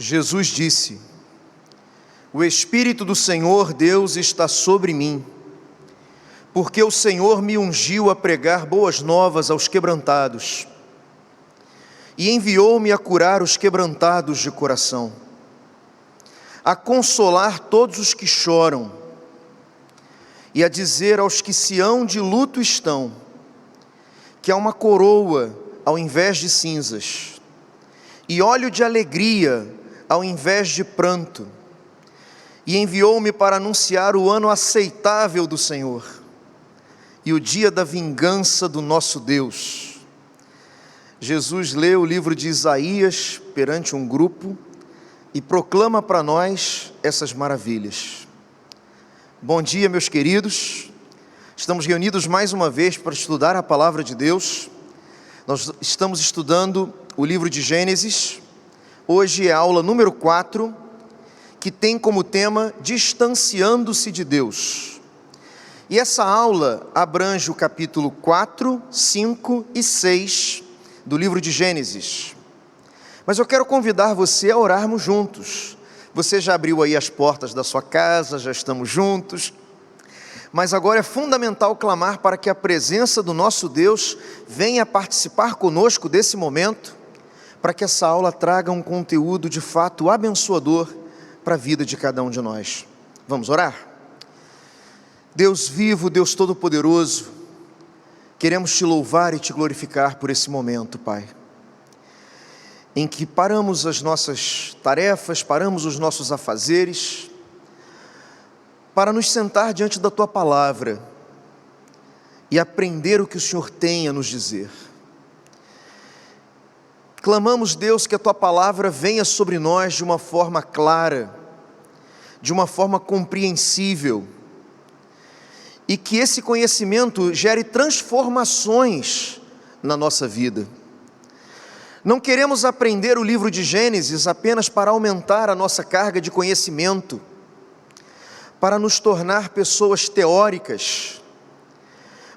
Jesus disse: o Espírito do Senhor Deus está sobre mim, porque o Senhor me ungiu a pregar boas novas aos quebrantados, e enviou-me a curar os quebrantados de coração, a consolar todos os que choram, e a dizer aos que se hão de luto estão, que há uma coroa ao invés de cinzas, e óleo de alegria ao invés de pranto, e enviou-me para anunciar o ano aceitável do Senhor, e o dia da vingança do nosso Deus. Jesus lê o livro de Isaías perante um grupo, e proclama para nós essas maravilhas. Bom dia, meus queridos, estamos reunidos mais uma vez para estudar a palavra de Deus. Nós estamos estudando o livro de Gênesis. Hoje é a aula número 4, que tem como tema Distanciando-se de Deus. E essa aula abrange o capítulo 4, 5 e 6 do livro de Gênesis. Mas eu quero convidar você a orarmos juntos. Você já abriu aí as portas da sua casa, já estamos juntos. Mas agora é fundamental clamar para que a presença do nosso Deus venha participar conosco desse momento, para que essa aula traga um conteúdo de fato abençoador para a vida de cada um de nós. Vamos orar? Deus vivo, Deus todo-poderoso, queremos te louvar e te glorificar por esse momento, Pai, em que paramos as nossas tarefas, paramos os nossos afazeres, para nos sentar diante da Tua palavra e aprender o que o Senhor tem a nos dizer. Clamamos, Deus, que a Tua palavra venha sobre nós de uma forma clara, de uma forma compreensível, e que esse conhecimento gere transformações na nossa vida. Não queremos aprender o livro de Gênesis apenas para aumentar a nossa carga de conhecimento, para nos tornar pessoas teóricas,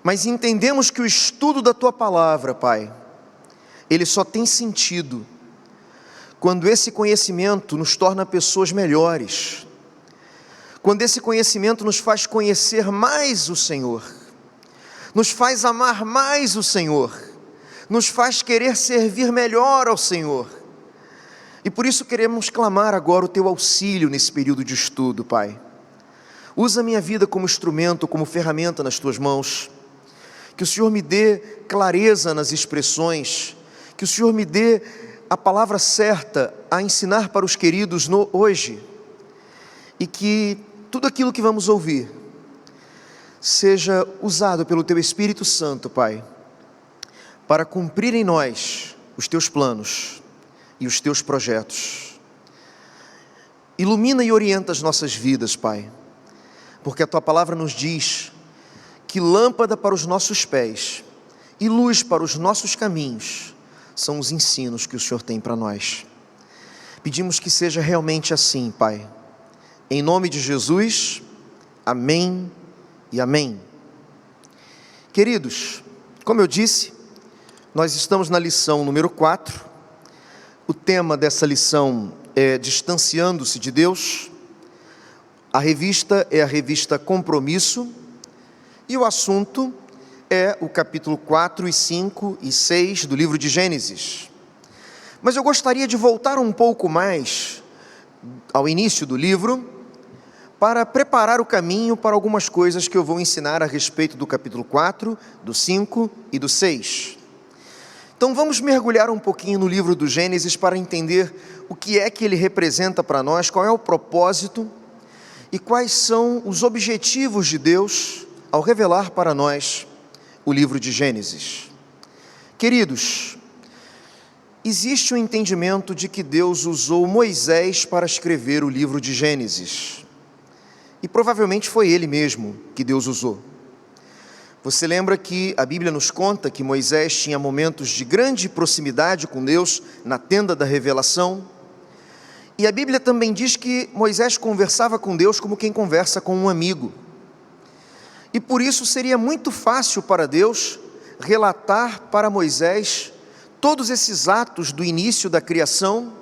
mas entendemos que o estudo da Tua palavra, Pai, ele só tem sentido quando esse conhecimento nos torna pessoas melhores, quando esse conhecimento nos faz conhecer mais o Senhor, nos faz amar mais o Senhor, nos faz querer servir melhor ao Senhor. E por isso queremos clamar agora o Teu auxílio nesse período de estudo, Pai. Usa a minha vida como instrumento, como ferramenta nas Tuas mãos, que o Senhor me dê clareza nas expressões, que o Senhor me dê a palavra certa a ensinar para os queridos hoje, e que tudo aquilo que vamos ouvir seja usado pelo Teu Espírito Santo, Pai, para cumprir em nós os Teus planos e os Teus projetos. Ilumina e orienta as nossas vidas, Pai, porque a Tua palavra nos diz que lâmpada para os nossos pés e luz para os nossos caminhos são os ensinos que o Senhor tem para nós. Pedimos que seja realmente assim, Pai. Em nome de Jesus, amém e amém. Queridos, como eu disse, nós estamos na lição número 4. O tema dessa lição é Distanciando-se de Deus. A revista é a revista Compromisso, e o assunto é o capítulo 4, e 5 e 6 do livro de Gênesis. Mas eu gostaria de voltar um pouco mais ao início do livro, para preparar o caminho para algumas coisas que eu vou ensinar a respeito do capítulo 4, do 5 e do 6. Então vamos mergulhar um pouquinho no livro do Gênesis para entender o que é que ele representa para nós, qual é o propósito e quais são os objetivos de Deus ao revelar para nós o livro de Gênesis. Queridos, existe um entendimento de que Deus usou Moisés para escrever o livro de Gênesis, e provavelmente foi ele mesmo que Deus usou. Você lembra que a Bíblia nos conta que Moisés tinha momentos de grande proximidade com Deus na tenda da revelação, e a Bíblia também diz que Moisés conversava com Deus como quem conversa com um amigo. E por isso seria muito fácil para Deus relatar para Moisés todos esses atos do início da criação,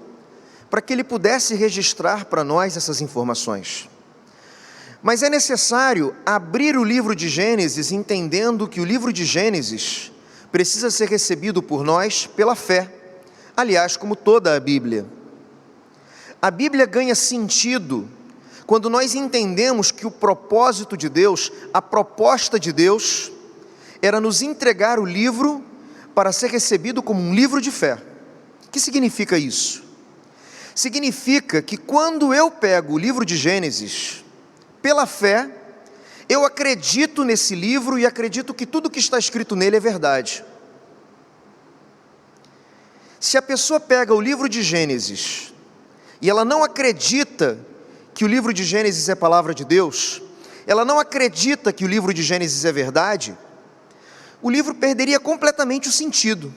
para que Ele pudesse registrar para nós essas informações. Mas é necessário abrir o livro de Gênesis entendendo que o livro de Gênesis precisa ser recebido por nós pela fé, aliás, como toda a Bíblia. A Bíblia ganha sentido quando nós entendemos que o propósito de Deus, a proposta de Deus, era nos entregar o livro para ser recebido como um livro de fé. O que significa isso? Significa que quando eu pego o livro de Gênesis, pela fé, eu acredito nesse livro e acredito que tudo que está escrito nele é verdade. Se a pessoa pega o livro de Gênesis e ela não acredita que o livro de Gênesis é palavra de Deus, ela não acredita que o livro de Gênesis é verdade, o livro perderia completamente o sentido.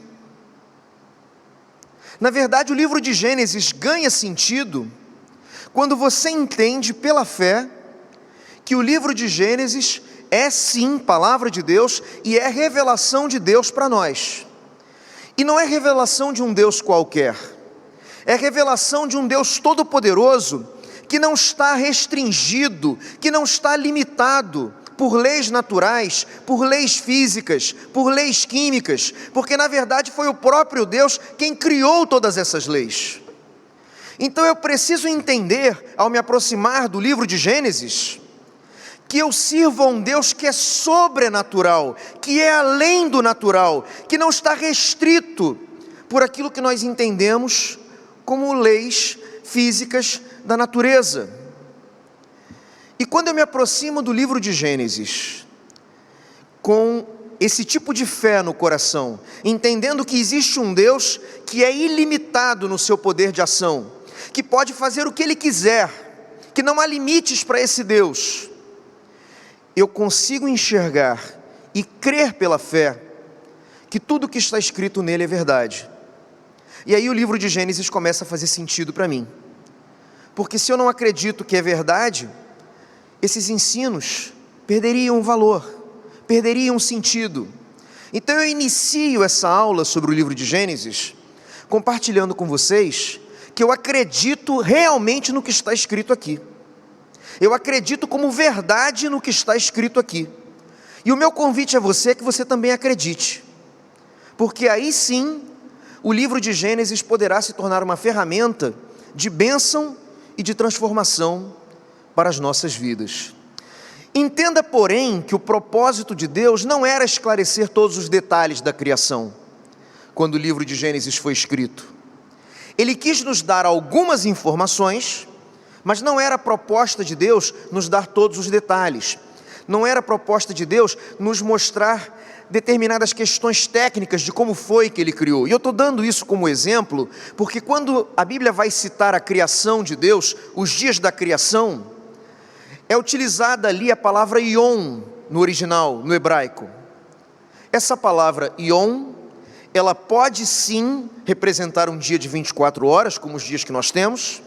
Na verdade, o livro de Gênesis ganha sentido quando você entende pela fé que o livro de Gênesis é sim palavra de Deus e é revelação de Deus para nós. E não é revelação de um Deus qualquer, é revelação de um Deus todo-poderoso que não está restringido, que não está limitado por leis naturais, por leis físicas, por leis químicas, porque na verdade foi o próprio Deus quem criou todas essas leis. Então eu preciso entender, ao me aproximar do livro de Gênesis, que eu sirvo a um Deus que é sobrenatural, que é além do natural, que não está restrito por aquilo que nós entendemos como leis físicas da natureza. E quando eu me aproximo do livro de Gênesis, com esse tipo de fé no coração, entendendo que existe um Deus que é ilimitado no seu poder de ação, que pode fazer o que Ele quiser, que não há limites para esse Deus, eu consigo enxergar e crer pela fé que tudo que está escrito nele é verdade. E aí o livro de Gênesis começa a fazer sentido para mim, porque se eu não acredito que é verdade, esses ensinos perderiam valor, perderiam sentido. Então eu inicio essa aula sobre o livro de Gênesis, compartilhando com vocês que eu acredito realmente no que está escrito aqui. Eu acredito como verdade no que está escrito aqui. E o meu convite a você é que você também acredite, porque aí sim, o livro de Gênesis poderá se tornar uma ferramenta de bênção e de transformação para as nossas vidas. Entenda, porém, que o propósito de Deus não era esclarecer todos os detalhes da criação, quando o livro de Gênesis foi escrito. Ele quis nos dar algumas informações, mas não era a proposta de Deus nos dar todos os detalhes. Não era a proposta de Deus nos mostrar determinadas questões técnicas de como foi que Ele criou. E eu estou dando isso como exemplo, porque quando a Bíblia vai citar a criação de Deus, os dias da criação, é utilizada ali a palavra Yom no original, no hebraico. Essa palavra Yom, ela pode sim representar um dia de 24 horas, como os dias que nós temos.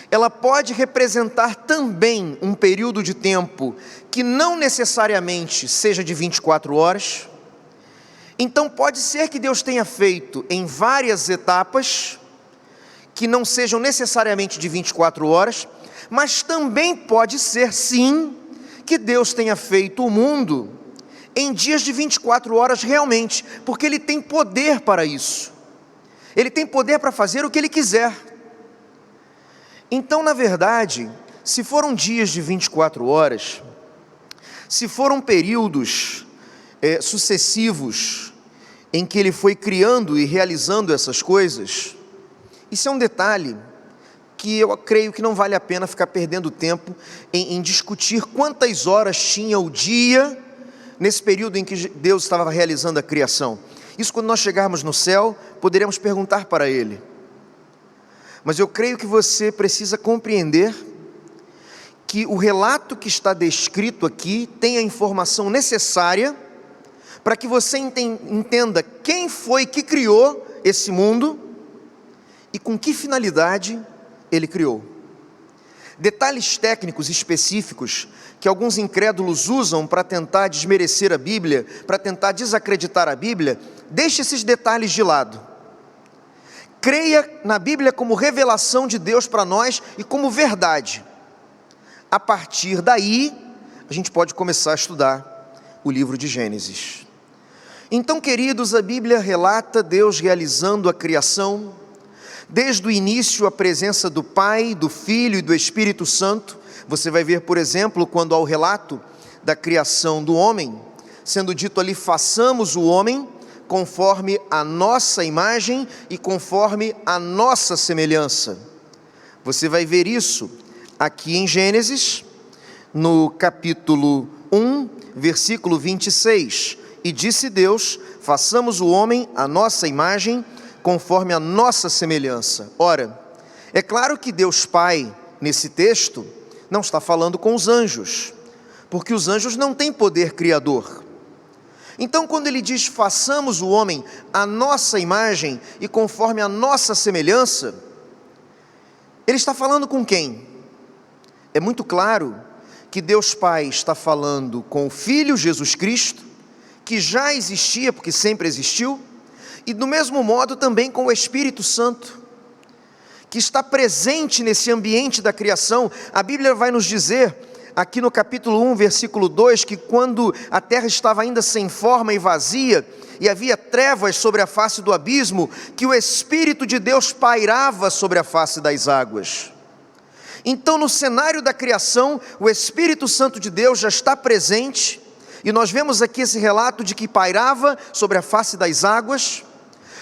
Ela pode representar também um período de tempo que não necessariamente seja de 24 horas. Então pode ser que Deus tenha feito em várias etapas, que não sejam necessariamente de 24 horas, mas também pode ser sim, que Deus tenha feito o mundo em dias de 24 horas realmente, porque Ele tem poder para isso. Ele tem poder para fazer o que Ele quiser. Então, na verdade, se foram dias de 24 horas, se foram períodos sucessivos em que Ele foi criando e realizando essas coisas, isso é um detalhe que eu creio que não vale a pena ficar perdendo tempo em discutir quantas horas tinha o dia nesse período em que Deus estava realizando a criação. Isso, quando nós chegarmos no céu, poderemos perguntar para Ele. Mas eu creio que você precisa compreender que o relato que está descrito aqui tem a informação necessária para que você entenda quem foi que criou esse mundo e com que finalidade Ele criou. Detalhes técnicos específicos que alguns incrédulos usam para tentar desmerecer a Bíblia, para tentar desacreditar a Bíblia, deixe esses detalhes de lado. creia na Bíblia como revelação de Deus para nós e como verdade. A partir daí, a gente pode começar a estudar o livro de Gênesis. Então, queridos, a Bíblia relata Deus realizando a criação, desde o início a presença do Pai, do Filho e do Espírito Santo. Você vai ver, por exemplo, quando há o relato da criação do homem, sendo dito ali, façamos o homem conforme a nossa imagem e conforme a nossa semelhança. Você vai ver isso aqui em Gênesis, no capítulo 1, versículo 26. E disse Deus, façamos o homem à nossa imagem, conforme a nossa semelhança. Ora, é claro que Deus Pai, nesse texto, não está falando com os anjos, porque os anjos não têm poder criador. Então, quando ele diz, façamos o homem à nossa imagem e conforme a nossa semelhança, ele está falando com quem? É muito claro que Deus Pai está falando com o Filho Jesus Cristo, que já existia, porque sempre existiu, e do mesmo modo também com o Espírito Santo, que está presente nesse ambiente da criação. A Bíblia vai nos dizer, aqui no capítulo 1, versículo 2, que quando a terra estava ainda sem forma e vazia, e havia trevas sobre a face do abismo, que o Espírito de Deus pairava sobre a face das águas. Então, no cenário da criação, o Espírito Santo de Deus já está presente, e nós vemos aqui esse relato de que pairava sobre a face das águas.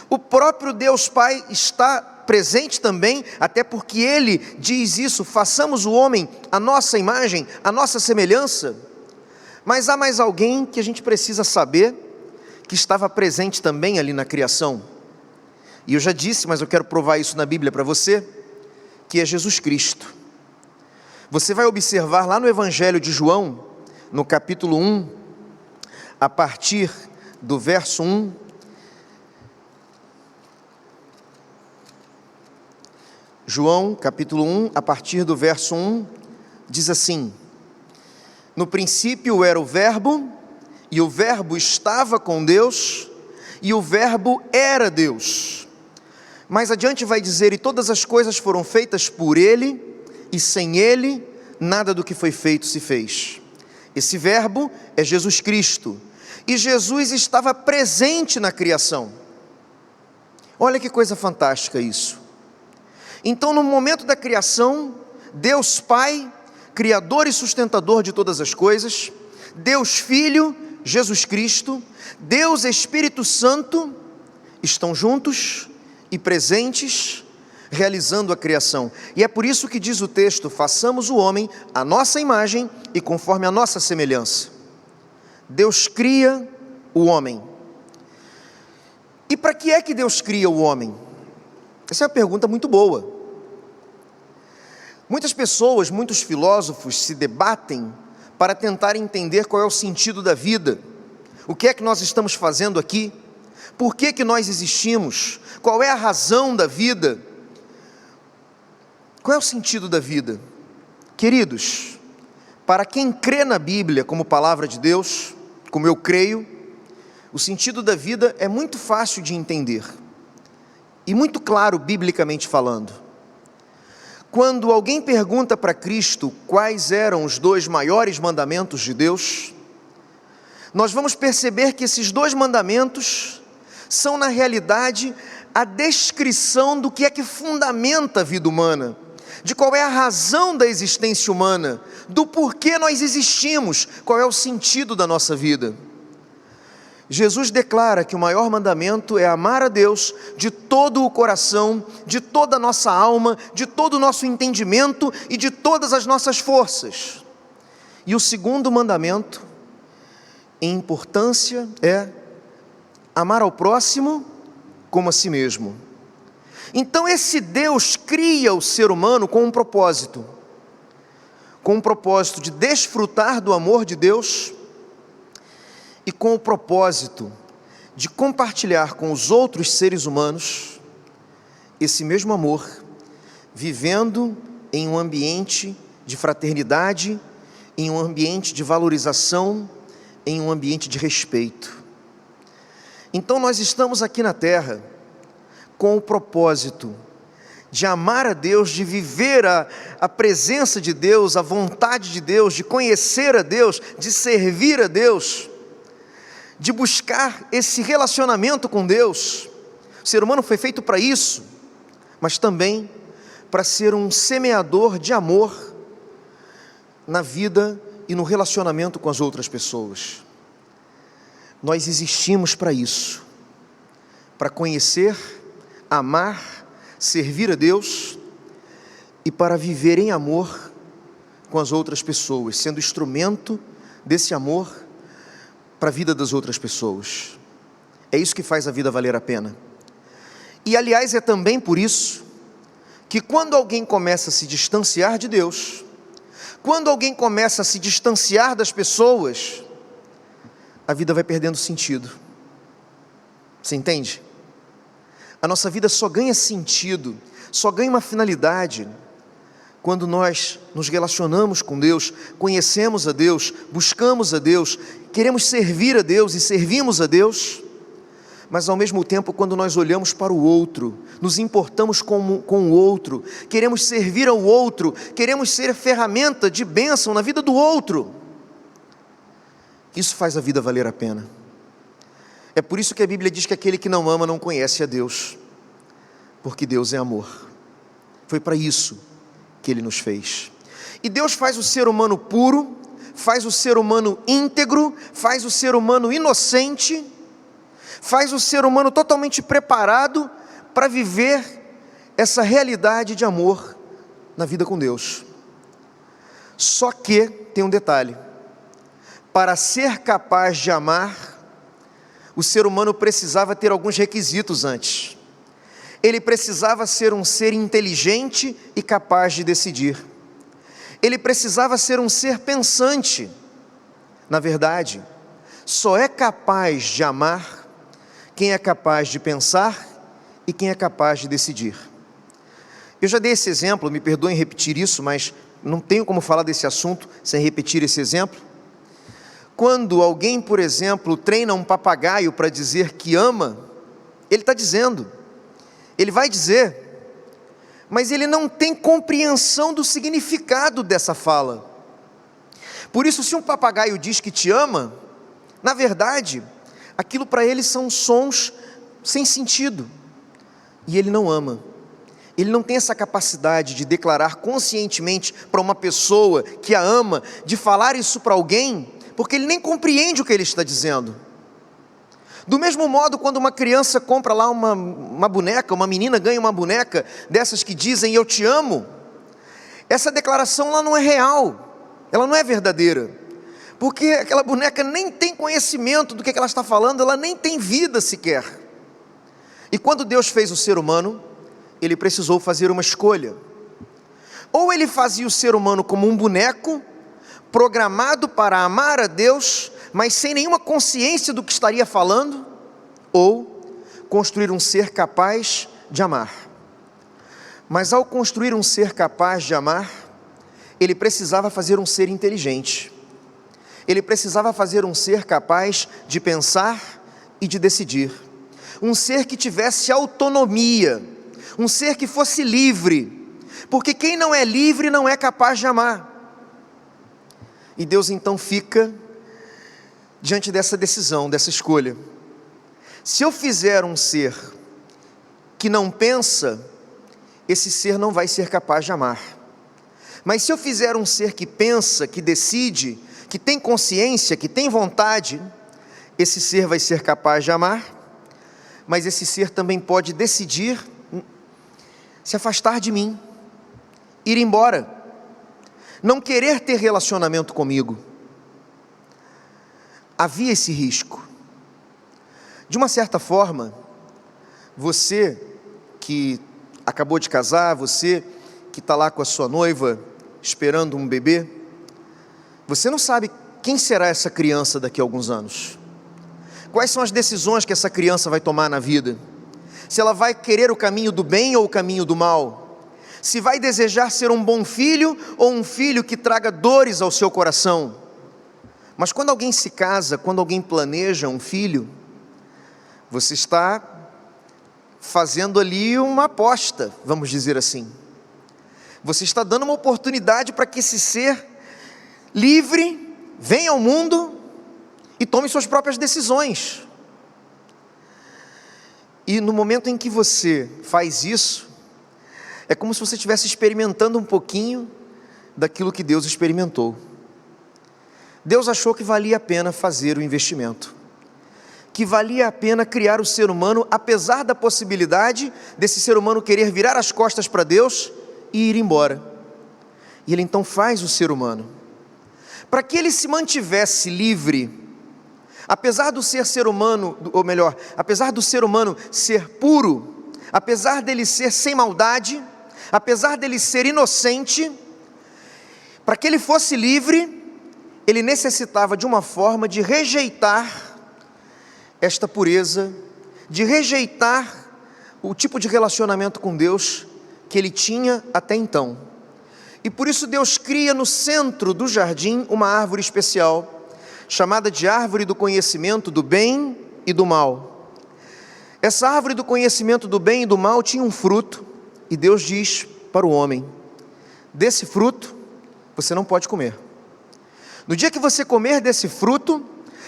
O próprio Deus Pai está presente também, até porque Ele diz isso, façamos o homem à nossa imagem, à nossa semelhança. Mas há mais alguém que a gente precisa saber, que estava presente também ali na criação. E eu já disse, mas eu quero provar isso na Bíblia para você, que é Jesus Cristo. Você vai observar lá no Evangelho de João, no capítulo 1, a partir do verso 1, João, capítulo 1, a partir do verso 1, diz assim: no princípio era o Verbo, e o Verbo estava com Deus, e o Verbo era Deus. Mais adiante vai dizer, e todas as coisas foram feitas por Ele, e sem Ele, nada do que foi feito se fez. Esse Verbo é Jesus Cristo, e Jesus estava presente na criação. Olha que coisa fantástica isso. Então, no momento da criação, Deus Pai, Criador e sustentador de todas as coisas, Deus Filho, Jesus Cristo, Deus Espírito Santo, estão juntos e presentes, realizando a criação. E é por isso que diz o texto, façamos o homem à nossa imagem e conforme a nossa semelhança. Deus cria o homem. E para que é que Deus cria o homem? Essa é uma pergunta muito boa. Muitas pessoas, muitos filósofos se debatem para tentar entender qual é o sentido da vida. O que é que nós estamos fazendo aqui? Por que nós existimos? Qual é a razão da vida? Qual é o sentido da vida? Queridos, para quem crê na Bíblia como palavra de Deus, como eu creio, o sentido da vida é muito fácil de entender e muito claro biblicamente falando. Quando alguém pergunta para Cristo quais eram os 2 maiores mandamentos de Deus, nós vamos perceber que esses 2 mandamentos são, na realidade, a descrição do que é que fundamenta a vida humana, de qual é a razão da existência humana, do porquê nós existimos, qual é o sentido da nossa vida. Jesus declara que o maior mandamento é amar a Deus de todo o coração, de toda a nossa alma, de todo o nosso entendimento e de todas as nossas forças. E o segundo mandamento, em importância, é amar ao próximo como a si mesmo. Então esse Deus cria o ser humano com um propósito de desfrutar do amor de Deus, e com o propósito de compartilhar com os outros seres humanos esse mesmo amor, vivendo em um ambiente de fraternidade, em um ambiente de valorização, em um ambiente de respeito. Então nós estamos aqui na terra com o propósito de amar a Deus, de viver a presença de Deus, a vontade de Deus, de conhecer a Deus, de servir a Deus, de buscar esse relacionamento com Deus. O ser humano foi feito para isso, mas também para ser um semeador de amor na vida e no relacionamento com as outras pessoas. Nós existimos para isso, para conhecer, amar, servir a Deus e para viver em amor com as outras pessoas, sendo instrumento desse amor para a vida das outras pessoas. É isso que faz a vida valer a pena. E aliás, é também por isso que quando alguém começa a se distanciar de Deus, quando alguém começa a se distanciar das pessoas, a vida vai perdendo sentido. Você entende? A nossa vida só ganha sentido, só ganha uma finalidade quando nós nos relacionamos com Deus, conhecemos a Deus, buscamos a Deus, queremos servir a Deus e servimos a Deus, mas ao mesmo tempo quando nós olhamos para o outro, nos importamos com o outro, queremos servir ao outro, queremos ser ferramenta de bênção na vida do outro. Isso faz a vida valer a pena. É por isso que a Bíblia diz que aquele que não ama não conhece a Deus, porque Deus é amor. Foi para isso que Ele nos fez. E Deus faz o ser humano puro, faz o ser humano íntegro, faz o ser humano inocente, faz o ser humano totalmente preparado para viver essa realidade de amor na vida com Deus. Só que tem um detalhe: para ser capaz de amar, o ser humano precisava ter alguns requisitos antes. Ele precisava ser um ser inteligente e capaz de decidir. Ele precisava ser um ser pensante. Na verdade, só é capaz de amar quem é capaz de pensar e quem é capaz de decidir. Eu já dei esse exemplo, me perdoem repetir isso, mas não tenho como falar desse assunto sem repetir esse exemplo. Quando alguém, por exemplo, treina um papagaio para dizer que ama, ele está dizendo, ele vai dizer, mas ele não tem compreensão do significado dessa fala. Por isso, se um papagaio diz que te ama, na verdade, aquilo para ele são sons sem sentido, e ele não ama. Ele não tem essa capacidade de declarar conscientemente para uma pessoa que a ama, de falar isso para alguém, porque ele nem compreende o que ele está dizendo. Do mesmo modo, quando uma criança compra lá uma boneca, uma menina ganha uma boneca dessas que dizem eu te amo, essa declaração lá não é real, ela não é verdadeira, porque aquela boneca nem tem conhecimento do que ela está falando, ela nem tem vida sequer. E quando Deus fez o ser humano, Ele precisou fazer uma escolha. Ou Ele fazia o ser humano como um boneco, programado para amar a Deus, mas sem nenhuma consciência do que estaria falando, ou construir um ser capaz de amar. Mas ao construir um ser capaz de amar, ele precisava fazer um ser inteligente. Ele precisava fazer um ser capaz de pensar e de decidir. Um ser que tivesse autonomia, um ser que fosse livre, porque quem não é livre não é capaz de amar. E Deus então fica diante dessa decisão, dessa escolha. Se eu fizer um ser que não pensa, esse ser não vai ser capaz de amar. Mas se eu fizer um ser que pensa, que decide, que tem consciência, que tem vontade, esse ser vai ser capaz de amar, mas esse ser também pode decidir se afastar de mim, ir embora, não querer ter relacionamento comigo. Havia esse risco. De uma certa forma, você que acabou de casar, você que está lá com a sua noiva, esperando um bebê, você não sabe quem será essa criança daqui a alguns anos. Quais são as decisões que essa criança vai tomar na vida? Se ela vai querer o caminho do bem ou o caminho do mal? Se vai desejar ser um bom filho ou um filho que traga dores ao seu coração? Mas quando alguém se casa, quando alguém planeja um filho, você está fazendo ali uma aposta, vamos dizer assim. Você está dando uma oportunidade para que esse ser livre venha ao mundo e tome suas próprias decisões. E no momento em que você faz isso, é como se você estivesse experimentando um pouquinho daquilo que Deus experimentou. Deus achou que valia a pena fazer o investimento, que valia a pena criar o ser humano, apesar da possibilidade desse ser humano querer virar as costas para Deus e ir embora. E Ele então faz o ser humano, para que ele se mantivesse livre, apesar do ser humano, ou melhor, apesar do ser humano ser puro, apesar dele ser sem maldade, apesar dele ser inocente, para que ele fosse livre, ele necessitava de uma forma de rejeitar esta pureza, de rejeitar o tipo de relacionamento com Deus que ele tinha até então. E por isso Deus cria no centro do jardim uma árvore especial, chamada de árvore do conhecimento do bem e do mal. Essa árvore do conhecimento do bem e do mal tinha um fruto, e Deus diz para o homem: desse fruto você não pode comer. No dia que você comer desse fruto,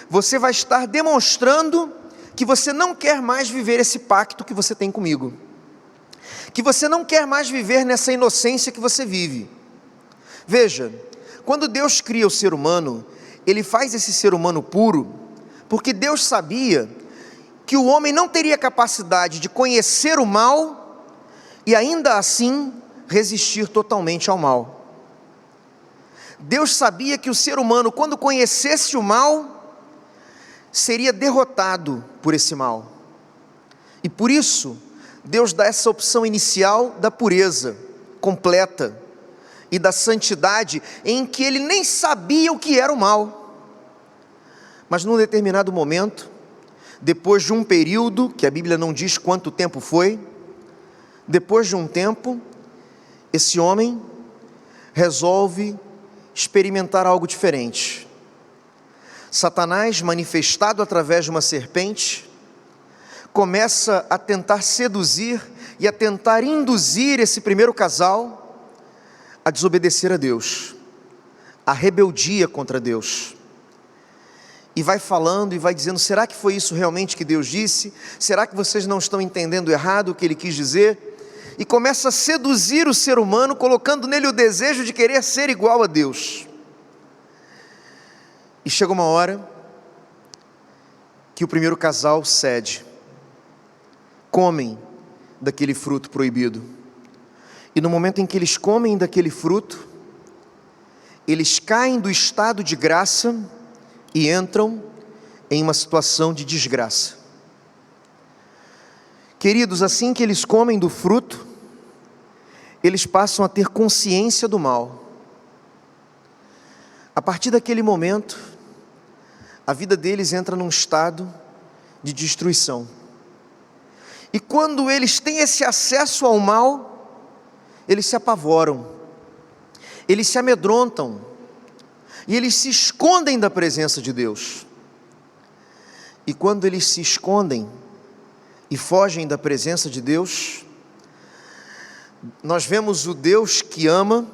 você vai estar demonstrando que você não quer mais viver esse pacto que você tem comigo, que você não quer mais viver nessa inocência que você vive. Veja, quando Deus cria o ser humano, Ele faz esse ser humano puro, porque Deus sabia que o homem não teria capacidade de conhecer o mal e ainda assim resistir totalmente ao mal. Deus sabia que o ser humano, quando conhecesse o mal, seria derrotado por esse mal. E por isso, Deus dá essa opção inicial da pureza completa e da santidade, em que ele nem sabia o que era o mal. Mas num determinado momento, depois de um período, que a Bíblia não diz quanto tempo foi, depois de um tempo, esse homem resolve experimentar algo diferente. Satanás, manifestado através de uma serpente, começa a tentar seduzir e a tentar induzir esse primeiro casal a desobedecer a Deus, a rebeldia contra Deus. E vai falando e vai dizendo: será que foi isso realmente que Deus disse? Será que vocês não estão entendendo errado o que Ele quis dizer? E começa a seduzir o ser humano, colocando nele o desejo de querer ser igual a Deus. E chega uma hora que o primeiro casal cede, comem daquele fruto proibido. E no momento em que eles comem daquele fruto, eles caem do estado de graça e entram em uma situação de desgraça. Queridos, assim que eles comem do fruto, eles passam a ter consciência do mal. A partir daquele momento, a vida deles entra num estado de destruição. E quando eles têm esse acesso ao mal, eles se apavoram, eles se amedrontam, e eles se escondem da presença de Deus. E quando eles se escondem e fogem da presença de Deus, nós vemos o Deus que ama,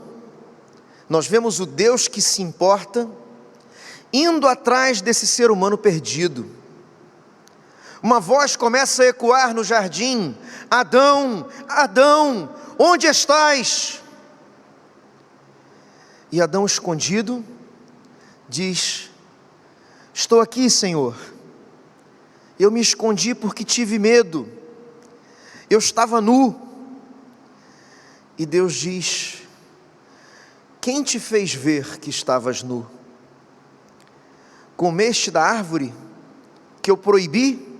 nós vemos o Deus que se importa, indo atrás desse ser humano perdido. Uma voz começa a ecoar no jardim: Adão, Adão, onde estás? E Adão, escondido, diz: estou aqui, Senhor. Eu me escondi porque tive medo, eu estava nu. E Deus diz: quem te fez ver que estavas nu? Comeste da árvore que eu proibi?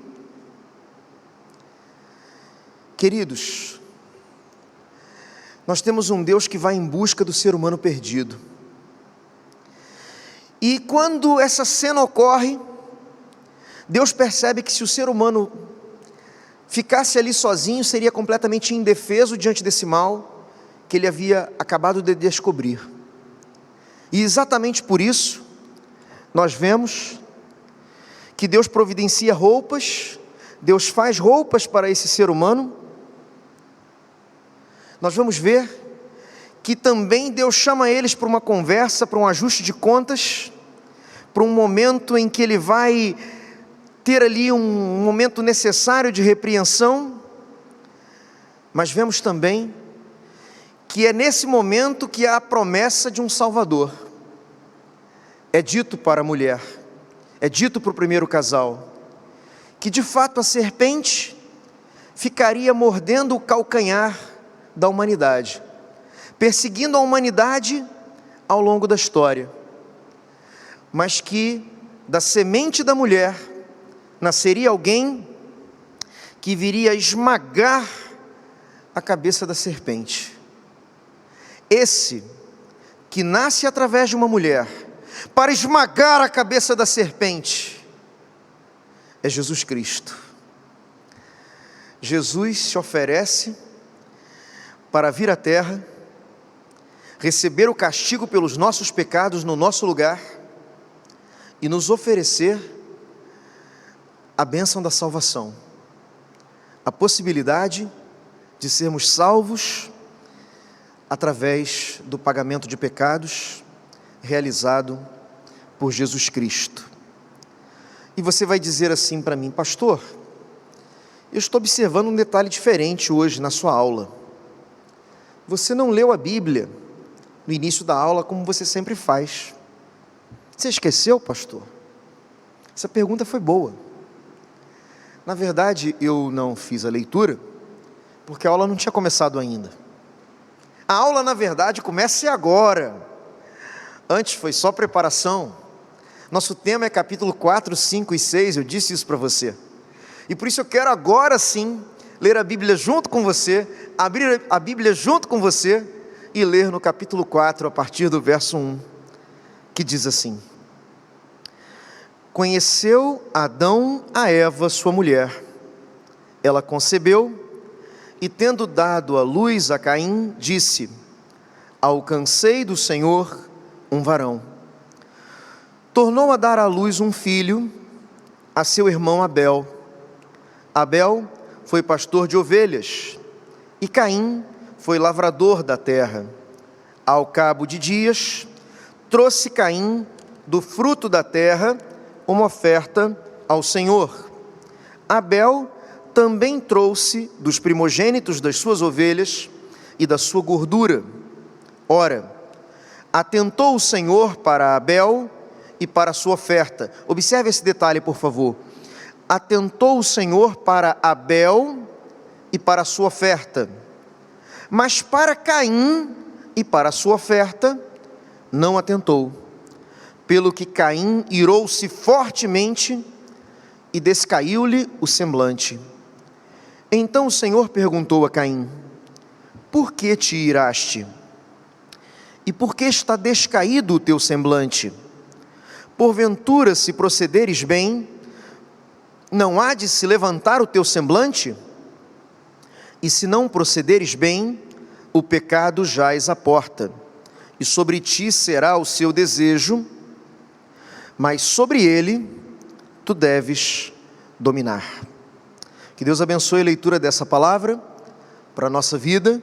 Queridos, nós temos um Deus que vai em busca do ser humano perdido. E quando essa cena ocorre, Deus percebe que se o ser humano ficasse ali sozinho, seria completamente indefeso diante desse mal que ele havia acabado de descobrir. E exatamente por isso, nós vemos que Deus providencia roupas, Deus faz roupas para esse ser humano. Nós vamos ver que também Deus chama eles para uma conversa, para um ajuste de contas, para um momento em que ele vai ter ali um momento necessário de repreensão. Mas vemos também que é nesse momento que há a promessa de um Salvador. É dito para a mulher, é dito para o primeiro casal, que de fato a serpente ficaria mordendo o calcanhar da humanidade, perseguindo a humanidade ao longo da história, mas que da semente da mulher nasceria alguém que viria esmagar a cabeça da serpente. Esse que nasce através de uma mulher para esmagar a cabeça da serpente é Jesus Cristo. Jesus se oferece para vir à terra, receber o castigo pelos nossos pecados no nosso lugar e nos oferecer a bênção da salvação, a possibilidade de sermos salvos através do pagamento de pecados realizado por Jesus Cristo. E você vai dizer assim para mim: pastor, eu estou observando um detalhe diferente hoje na sua aula. Você não leu a Bíblia no início da aula como você sempre faz. Você esqueceu, pastor? Essa pergunta foi boa. Na verdade, eu não fiz a leitura porque a aula não tinha começado ainda. A aula, na verdade, começa agora. Antes foi só preparação. Nosso tema é capítulo 4, 5 e 6, eu disse isso para você. E por isso eu quero agora sim ler a Bíblia junto com você, abrir a Bíblia junto com você e ler no capítulo 4, a partir do verso 1, que diz assim: Conheceu Adão a Eva, sua mulher. Ela concebeu e, tendo dado à luz a Caim, disse: Alcancei do Senhor um varão. Tornou a dar à luz um filho a seu irmão Abel. Abel foi pastor de ovelhas e Caim foi lavrador da terra. Ao cabo de dias, trouxe Caim do fruto da terra uma oferta ao Senhor. Abel também trouxe dos primogênitos das suas ovelhas e da sua gordura. Ora, atentou o Senhor para Abel e para a sua oferta. Observe esse detalhe, por favor. Atentou o Senhor para Abel e para a sua oferta, mas para Caim e para a sua oferta não atentou, pelo que Caim irou-se fortemente e descaiu-lhe o semblante. Então o Senhor perguntou a Caim: por que te iraste? E por que está descaído o teu semblante? Porventura, se procederes bem, não há de se levantar o teu semblante? E se não procederes bem, o pecado jaz à porta, e sobre ti será o seu desejo, mas sobre ele tu deves dominar. Que Deus abençoe a leitura dessa palavra para a nossa vida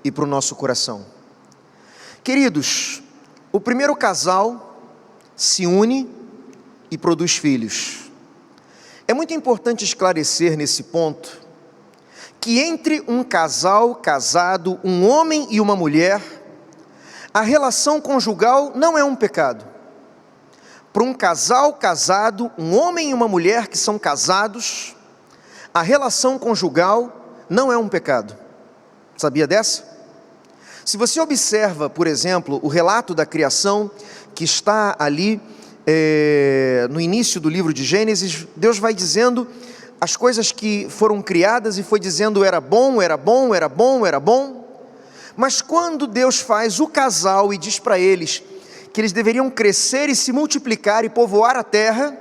e para o nosso coração. Queridos, o primeiro casal se une e produz filhos. É muito importante esclarecer nesse ponto que entre um casal casado, um homem e uma mulher, a relação conjugal não é um pecado. Para um casal casado, um homem e uma mulher que são casados, a relação conjugal não é um pecado. Sabia dessa? Se você observa, por exemplo, o relato da criação que está ali no início do livro de Gênesis, Deus vai dizendo as coisas que foram criadas e foi dizendo era bom, era bom, era bom, era bom. Mas quando Deus faz o casal e diz para eles que eles deveriam crescer e se multiplicar e povoar a terra,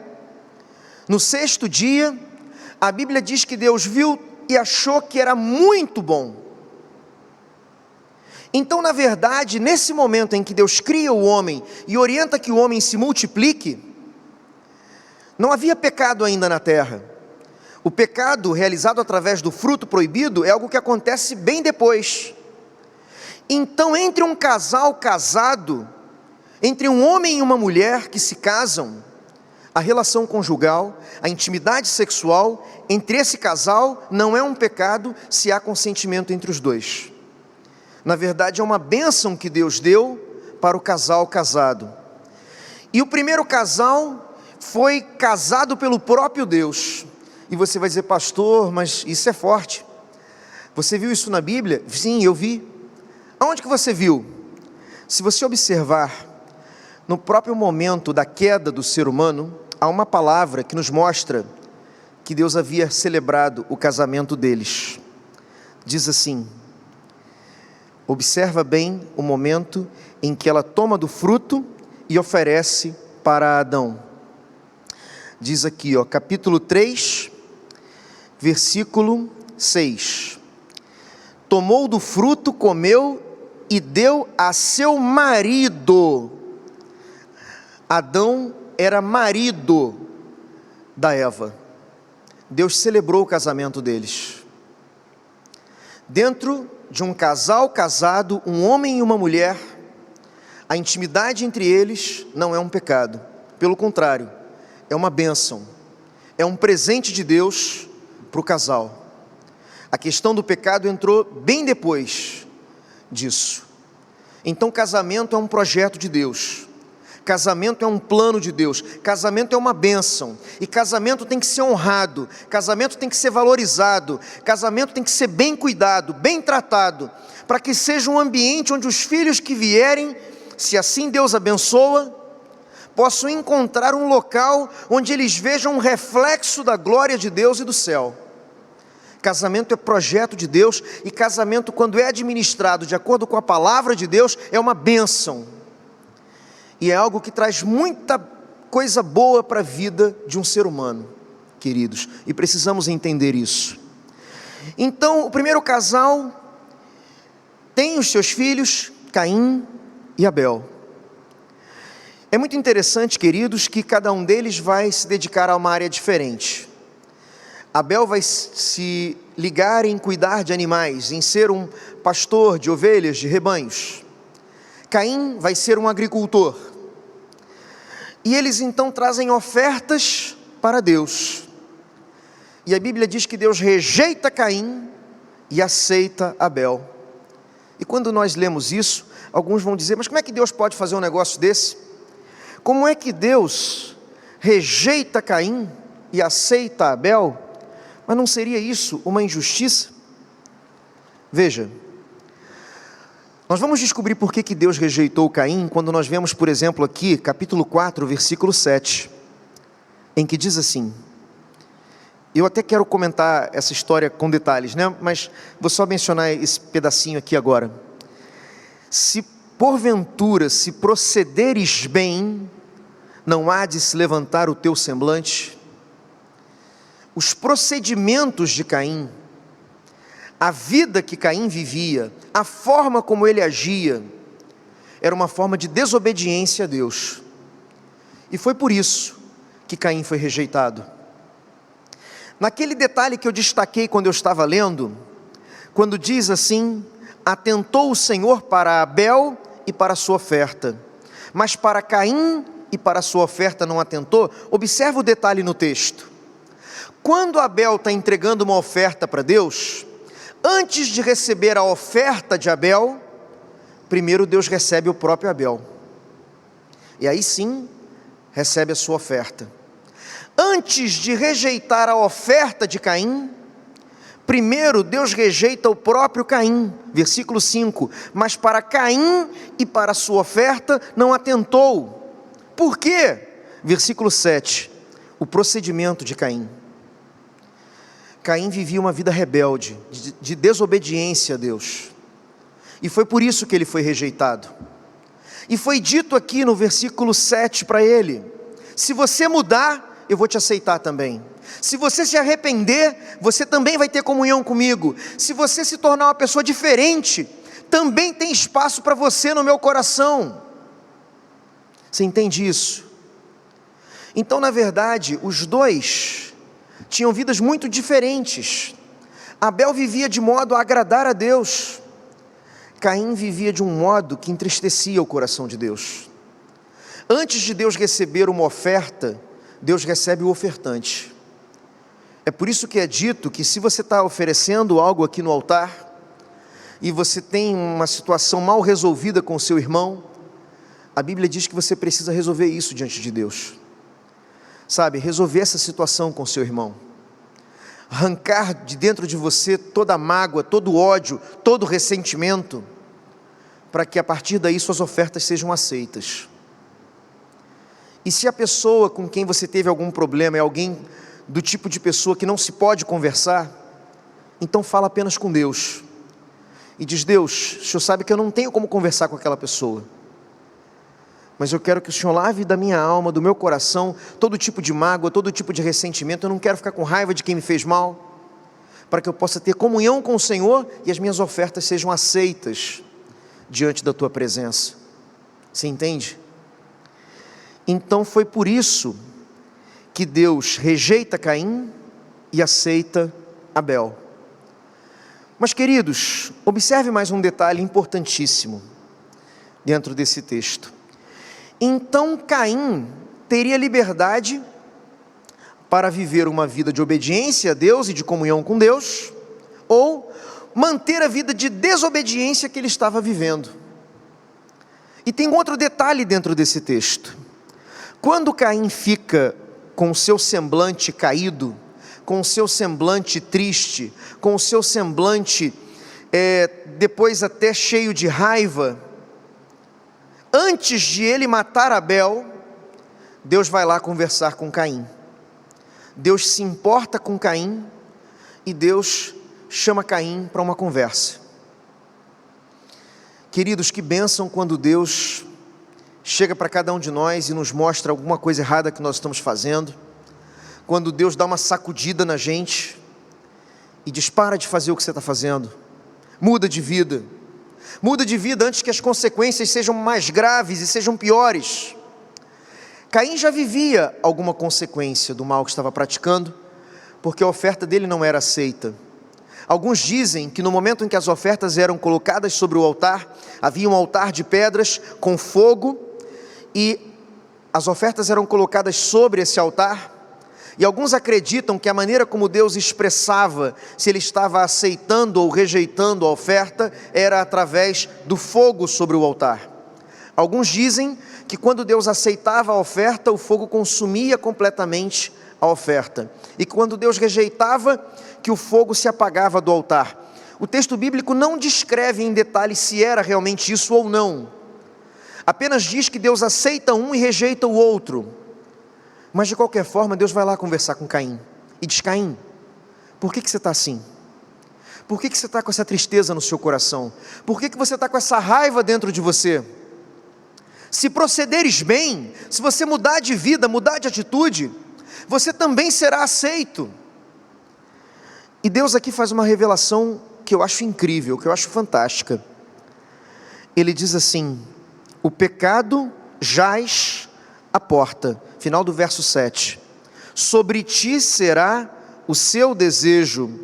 no sexto dia, a Bíblia diz que Deus viu e achou que era muito bom. Então, na verdade, nesse momento em que Deus cria o homem e orienta que o homem se multiplique, não havia pecado ainda na terra. O pecado realizado através do fruto proibido é algo que acontece bem depois. Então, entre um casal casado, entre um homem e uma mulher que se casam, a relação conjugal, a intimidade sexual entre esse casal não é um pecado se há consentimento entre os dois. Na verdade, é uma bênção que Deus deu para o casal casado. E o primeiro casal foi casado pelo próprio Deus. E você vai dizer, pastor, mas isso é forte. Você viu isso na Bíblia? Sim, eu vi. Aonde que você viu? Se você observar, no próprio momento da queda do ser humano, há uma palavra que nos mostra que Deus havia celebrado o casamento deles. Diz assim: observa bem o momento em que ela toma do fruto e oferece para Adão. Diz aqui, capítulo 3, versículo 6. Tomou do fruto, comeu e deu a seu marido. Adão era marido da Eva. Deus celebrou o casamento deles. Dentro de um casal casado, um homem e uma mulher, a intimidade entre eles não é um pecado. Pelo contrário, é uma bênção. É um presente de Deus para o casal. A questão do pecado entrou bem depois disso. Então, casamento é um projeto de Deus. Casamento é um plano de Deus. Casamento é uma bênção. E casamento tem que ser honrado. Casamento tem que ser valorizado. Casamento tem que ser bem cuidado, bem tratado, para que seja um ambiente onde os filhos que vierem, se assim Deus abençoa, possam encontrar um local onde eles vejam um reflexo da glória de Deus e do céu. Casamento é projeto de Deus, e casamento, quando é administrado de acordo com a palavra de Deus, é uma bênção. E é algo que traz muita coisa boa para a vida de um ser humano, queridos, e precisamos entender isso. Então, o primeiro casal tem os seus filhos, Caim e Abel. É muito interessante, queridos, que cada um deles vai se dedicar a uma área diferente. Abel vai se ligar em cuidar de animais, em ser um pastor de ovelhas, de rebanhos. Caim vai ser um agricultor. E eles então trazem ofertas para Deus. E a Bíblia diz que Deus rejeita Caim e aceita Abel. E quando nós lemos isso, alguns vão dizer, mas como é que Deus pode fazer um negócio desse? Como é que Deus rejeita Caim e aceita Abel? Mas não seria isso uma injustiça? Veja, nós vamos descobrir por que Deus rejeitou Caim, quando nós vemos, por exemplo, aqui, capítulo 4, versículo 7, em que diz assim, eu até quero comentar essa história com detalhes, né? Mas vou só mencionar esse pedacinho aqui agora. Se porventura, se procederes bem, não há de se levantar o teu semblante. Os procedimentos de Caim, a vida que Caim vivia, a forma como ele agia, era uma forma de desobediência a Deus. E foi por isso que Caim foi rejeitado. Naquele detalhe que eu destaquei quando eu estava lendo, quando diz assim, atentou o Senhor para Abel e para a sua oferta, mas para Caim e para a sua oferta não atentou. Observa o detalhe no texto. Quando Abel está entregando uma oferta para Deus, antes de receber a oferta de Abel, primeiro Deus recebe o próprio Abel, e aí sim, recebe a sua oferta. Antes de rejeitar a oferta de Caim, primeiro Deus rejeita o próprio Caim, versículo 5, mas para Caim e para a sua oferta não atentou. Por quê? Versículo 7, o procedimento de Caim. Caim vivia uma vida rebelde, de desobediência a Deus, e foi por isso que ele foi rejeitado. E foi dito aqui no versículo 7 para ele, se você mudar, eu vou te aceitar também. Se você se arrepender, você também vai ter comunhão comigo. Se você se tornar uma pessoa diferente, também tem espaço para você no meu coração. Você entende isso? Então, na verdade, os dois tinham vidas muito diferentes. Abel vivia de modo a agradar a Deus, Caim vivia de um modo que entristecia o coração de Deus. Antes de Deus receber uma oferta, Deus recebe o ofertante. É por isso que é dito que se você está oferecendo algo aqui no altar, e você tem uma situação mal resolvida com o seu irmão, a Bíblia diz que você precisa resolver isso diante de Deus. Sabe, resolver essa situação com o seu irmão. Arrancar de dentro de você toda a mágoa, todo o ódio, todo o ressentimento, para que a partir daí suas ofertas sejam aceitas. E se a pessoa com quem você teve algum problema é alguém do tipo de pessoa que não se pode conversar, então fala apenas com Deus. E diz: Deus, o Senhor sabe que eu não tenho como conversar com aquela pessoa, mas eu quero que o Senhor lave da minha alma, do meu coração, todo tipo de mágoa, todo tipo de ressentimento. Eu não quero ficar com raiva de quem me fez mal, para que eu possa ter comunhão com o Senhor e as minhas ofertas sejam aceitas diante da Tua presença. Você entende? Então foi por isso que Deus rejeita Caim e aceita Abel. Mas, queridos, observe mais um detalhe importantíssimo dentro desse texto. Então Caim teria liberdade para viver uma vida de obediência a Deus e de comunhão com Deus, ou manter a vida de desobediência que ele estava vivendo. E tem outro detalhe dentro desse texto. Quando Caim fica com o seu semblante caído, com o seu semblante triste, com o seu semblante depois até cheio de raiva, antes de ele matar Abel, Deus vai lá conversar com Caim. Deus se importa com Caim e Deus chama Caim para uma conversa. Queridos, que bênção quando Deus chega para cada um de nós e nos mostra alguma coisa errada que nós estamos fazendo. Quando Deus dá uma sacudida na gente e diz: para de fazer o que você está fazendo, muda de vida antes que as consequências sejam mais graves e sejam piores. Caim já vivia alguma consequência do mal que estava praticando, porque a oferta dele não era aceita. Alguns dizem que no momento em que as ofertas eram colocadas sobre o altar, havia um altar de pedras com fogo, e as ofertas eram colocadas sobre esse altar, e alguns acreditam que a maneira como Deus expressava se ele estava aceitando ou rejeitando a oferta era através do fogo sobre o altar. Alguns dizem que quando Deus aceitava a oferta, o fogo consumia completamente a oferta, e quando Deus rejeitava, que o fogo se apagava do altar. O texto bíblico não descreve em detalhe se era realmente isso ou não, apenas diz que Deus aceita um e rejeita o outro. Mas de qualquer forma, Deus vai lá conversar com Caim e diz: Caim, por que você está assim? Por que você está com essa tristeza no seu coração? Por que você está com essa raiva dentro de você? Se procederes bem, se você mudar de vida, mudar de atitude, você também será aceito. E Deus aqui faz uma revelação que eu acho incrível, que eu acho fantástica. Ele diz assim: o pecado jaz à porta. Final do verso 7. Sobre ti será o seu desejo,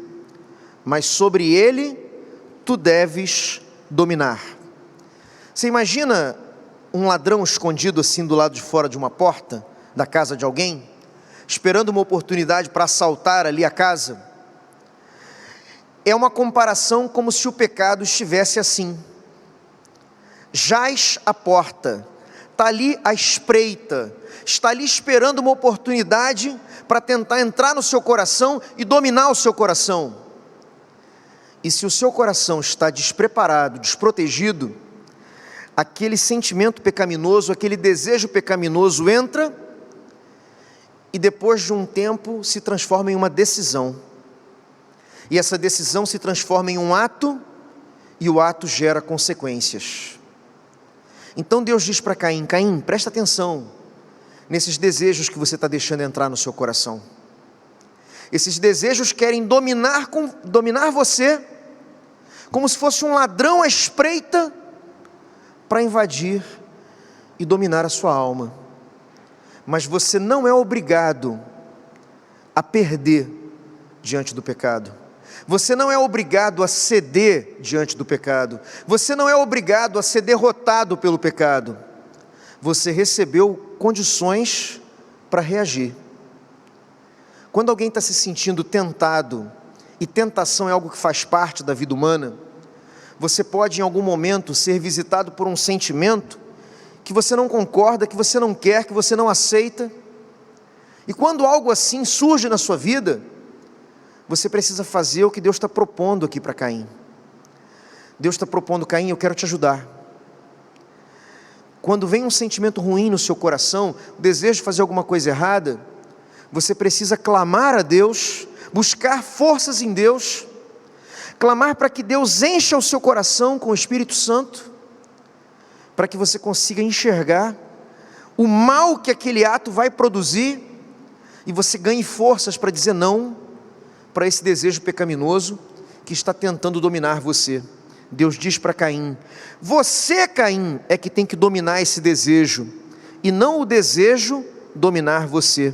mas sobre ele tu deves dominar. Você imagina um ladrão escondido assim do lado de fora de uma porta da casa de alguém, esperando uma oportunidade para assaltar ali a casa? É uma comparação como se o pecado estivesse assim. Jaz à porta, está ali à espreita, está ali esperando uma oportunidade para tentar entrar no seu coração e dominar o seu coração. E se o seu coração está despreparado, desprotegido, aquele sentimento pecaminoso, aquele desejo pecaminoso entra e depois de um tempo se transforma em uma decisão. E essa decisão se transforma em um ato, e o ato gera consequências. Então Deus diz para Caim: Caim, presta atenção nesses desejos que você está deixando entrar no seu coração. Esses desejos querem dominar você, como se fosse um ladrão à espreita para invadir e dominar a sua alma. Mas você não é obrigado a perder diante do pecado. Você não é obrigado a ceder diante do pecado. Você não é obrigado a ser derrotado pelo pecado. Você recebeu condições para reagir. Quando alguém está se sentindo tentado, e tentação é algo que faz parte da vida humana, você pode em algum momento ser visitado por um sentimento que você não concorda, que você não quer, que você não aceita. E quando algo assim surge na sua vida, você precisa fazer o que Deus está propondo aqui para Caim. Deus está propondo: Caim, eu quero te ajudar. Quando vem um sentimento ruim no seu coração, o desejo de fazer alguma coisa errada, você precisa clamar a Deus, buscar forças em Deus, clamar para que Deus encha o seu coração com o Espírito Santo, para que você consiga enxergar o mal que aquele ato vai produzir, e você ganhe forças para dizer não para esse desejo pecaminoso que está tentando dominar você. Deus diz para Caim: você, Caim, é que tem que dominar esse desejo, e não o desejo dominar você.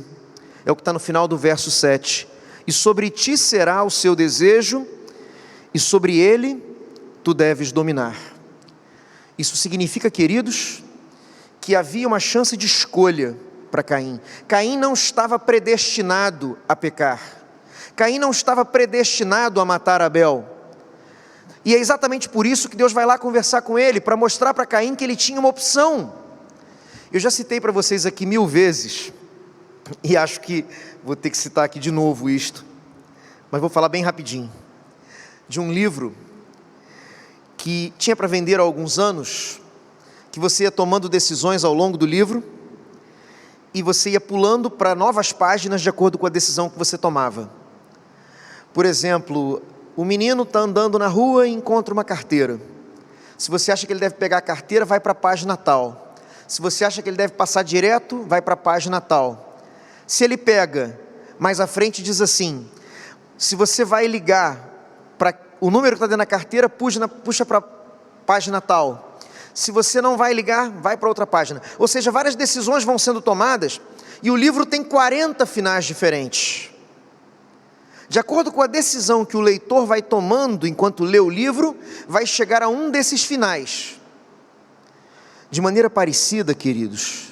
É o que está no final do verso 7. E sobre ti será o seu desejo, e sobre ele tu deves dominar. Isso significa, queridos, que havia uma chance de escolha para Caim. Caim não estava predestinado a pecar. Caim não estava predestinado a matar Abel. E é exatamente por isso que Deus vai lá conversar com ele, para mostrar para Caim que ele tinha uma opção. Eu já citei para vocês aqui 1000 vezes, e acho que vou ter que citar aqui de novo isto, mas vou falar bem rapidinho, de um livro que tinha para vender há alguns anos, que você ia tomando decisões ao longo do livro, e você ia pulando para novas páginas de acordo com a decisão que você tomava. Por exemplo, o menino está andando na rua e encontra uma carteira. Se você acha que ele deve pegar a carteira, vai para a página tal. Se você acha que ele deve passar direto, vai para a página tal. Se ele pega, mais à frente diz assim: se você vai ligar para o número que está dentro da carteira, puxa para a página tal. Se você não vai ligar, vai para outra página. Ou seja, várias decisões vão sendo tomadas, e o livro tem 40 finais diferentes. De acordo com a decisão que o leitor vai tomando enquanto lê o livro, vai chegar a um desses finais. De maneira parecida, queridos,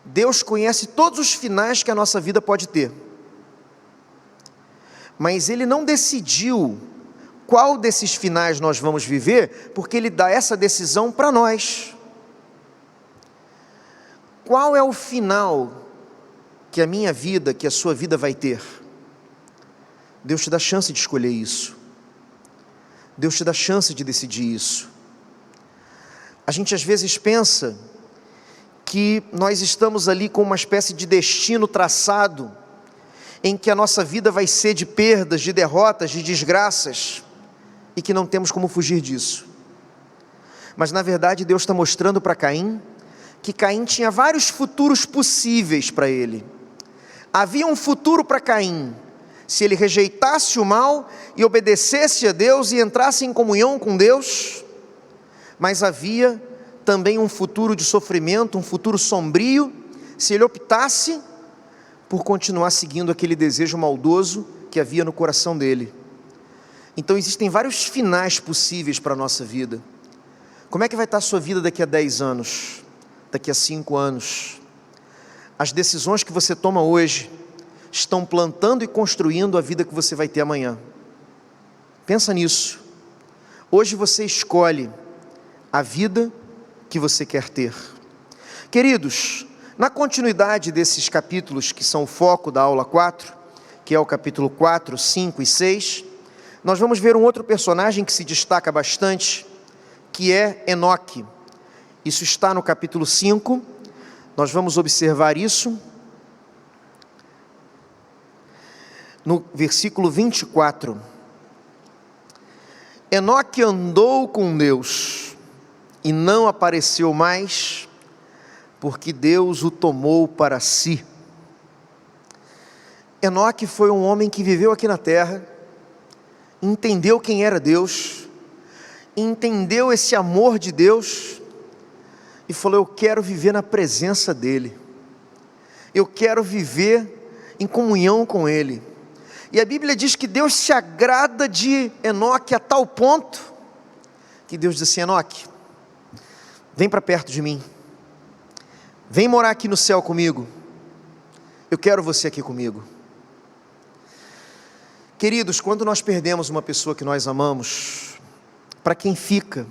Deus conhece todos os finais que a nossa vida pode ter, mas Ele não decidiu qual desses finais nós vamos viver, porque Ele dá essa decisão para nós. Qual é o final que a minha vida, que a sua vida vai ter? Deus te dá chance de escolher isso. Deus te dá chance de decidir isso. A gente às vezes pensa que nós estamos ali com uma espécie de destino traçado, em que a nossa vida vai ser de perdas, de derrotas, de desgraças, e que não temos como fugir disso. Mas na verdade Deus está mostrando para Caim, que Caim tinha vários futuros possíveis para ele. Havia um futuro para Caim, se ele rejeitasse o mal e obedecesse a Deus e entrasse em comunhão com Deus, mas havia também um futuro de sofrimento, um futuro sombrio, se ele optasse por continuar seguindo aquele desejo maldoso que havia no coração dele. Então existem vários finais possíveis para a nossa vida. Como é que vai estar a sua vida daqui a 10 anos? Daqui a 5 anos? As decisões que você toma hoje estão plantando e construindo a vida que você vai ter amanhã. Pensa nisso. Hoje você escolhe a vida que você quer ter. Queridos, na continuidade desses capítulos que são o foco da aula 4, que é o capítulo 4, 5 e 6, nós vamos ver um outro personagem que se destaca bastante, que é Enoque. Isso está no capítulo 5, nós vamos observar isso no versículo 24. Enoque andou com Deus e não apareceu mais, porque Deus o tomou para si. Enoque foi um homem que viveu aqui na terra, entendeu quem era Deus, entendeu esse amor de Deus, e falou: eu quero viver na presença dEle, eu quero viver em comunhão com Ele. E a Bíblia diz que Deus se agrada de Enoque a tal ponto, que Deus diz assim: Enoque, vem para perto de mim, vem morar aqui no céu comigo, eu quero você aqui comigo. Queridos, quando nós perdemos uma pessoa que nós amamos, para quem fica,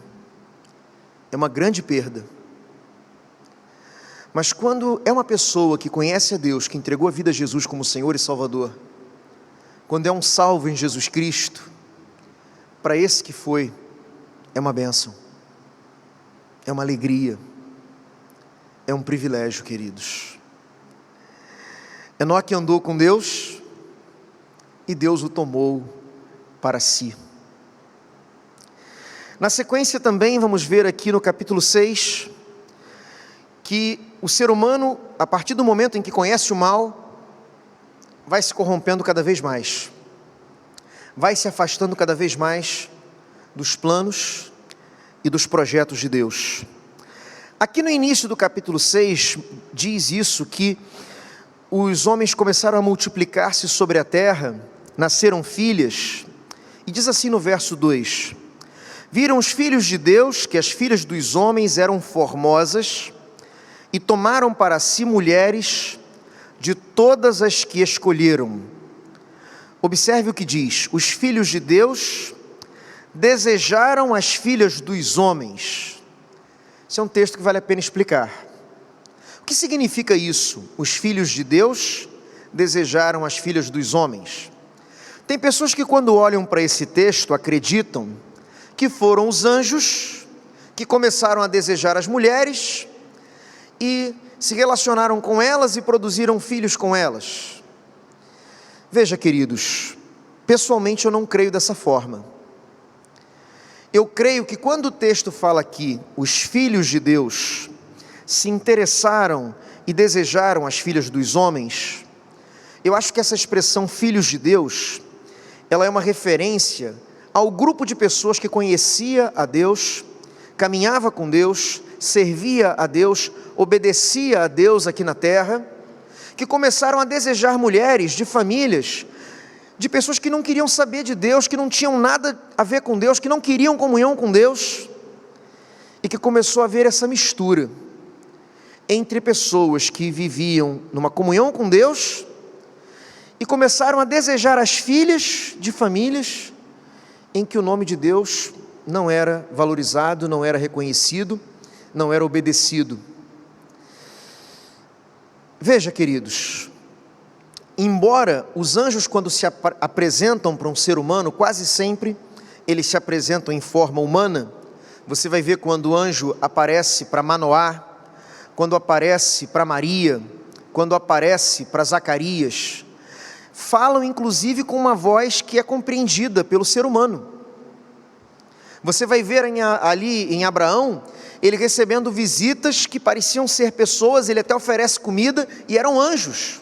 é uma grande perda. Mas quando é uma pessoa que conhece a Deus, que entregou a vida a Jesus como Senhor e Salvador, quando é um salvo em Jesus Cristo, para esse que foi, é uma bênção, é uma alegria, é um privilégio, queridos. Enoque andou com Deus e Deus o tomou para si. Na sequência também vamos ver aqui no capítulo 6, que o ser humano, a partir do momento em que conhece o mal, vai se corrompendo cada vez mais, vai se afastando cada vez mais dos planos e dos projetos de Deus. Aqui no início do capítulo 6, diz isso, que os homens começaram a multiplicar-se sobre a terra, nasceram filhas, e diz assim no verso 2: viram os filhos de Deus que as filhas dos homens eram formosas, e tomaram para si mulheres de todas as que escolheram. Observe o que diz: os filhos de Deus desejaram as filhas dos homens. Esse é um texto que vale a pena explicar. O que significa isso? Os filhos de Deus desejaram as filhas dos homens. Tem pessoas que, quando olham para esse texto, acreditam que foram os anjos que começaram a desejar as mulheres e se relacionaram com elas e produziram filhos com elas. Veja, queridos, pessoalmente eu não creio dessa forma. Eu creio que quando o texto fala aqui, os filhos de Deus se interessaram e desejaram as filhas dos homens, eu acho que essa expressão filhos de Deus, ela é uma referência ao grupo de pessoas que conhecia a Deus, caminhava com Deus, servia a Deus, obedecia a Deus aqui na terra, que começaram a desejar mulheres de famílias, de pessoas que não queriam saber de Deus, que não tinham nada a ver com Deus, que não queriam comunhão com Deus, e que começou a haver essa mistura entre pessoas que viviam numa comunhão com Deus e começaram a desejar as filhas de famílias em que o nome de Deus não era valorizado, não era reconhecido, não era obedecido. Veja, queridos, embora os anjos, quando se apresentam para um ser humano, quase sempre eles se apresentam em forma humana. Você vai ver quando o anjo aparece para Manoá, quando aparece para Maria, quando aparece para Zacarias, falam inclusive com uma voz que é compreendida pelo ser humano. Você vai ver ali em Abraão, ele recebendo visitas que pareciam ser pessoas, ele até oferece comida, e eram anjos.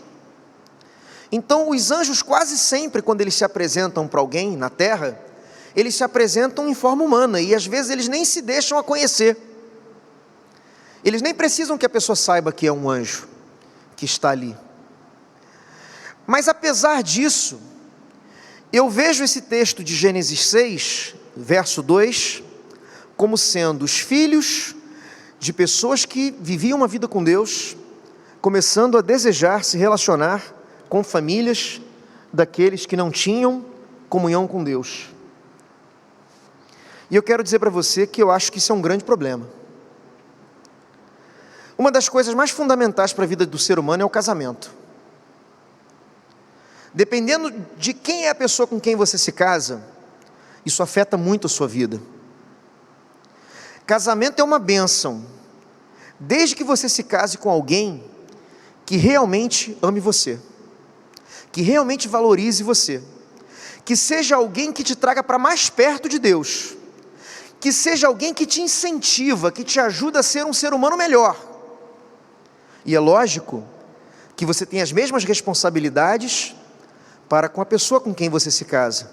Então os anjos quase sempre, quando eles se apresentam para alguém na terra, eles se apresentam em forma humana, e às vezes eles nem se deixam a conhecer. Eles nem precisam que a pessoa saiba que é um anjo que está ali. Mas apesar disso, eu vejo esse texto de Gênesis 6, verso 2, como sendo os filhos de pessoas que viviam uma vida com Deus, começando a desejar se relacionar com famílias daqueles que não tinham comunhão com Deus. E eu quero dizer para você que eu acho que isso é um grande problema. Uma das coisas mais fundamentais para a vida do ser humano é o casamento. Dependendo de quem é a pessoa com quem você se casa, isso afeta muito a sua vida. Casamento é uma bênção, desde que você se case com alguém que realmente ame você, que realmente valorize você, que seja alguém que te traga para mais perto de Deus, que seja alguém que te incentiva, que te ajuda a ser um ser humano melhor. E é lógico que você tem as mesmas responsabilidades para com a pessoa com quem você se casa.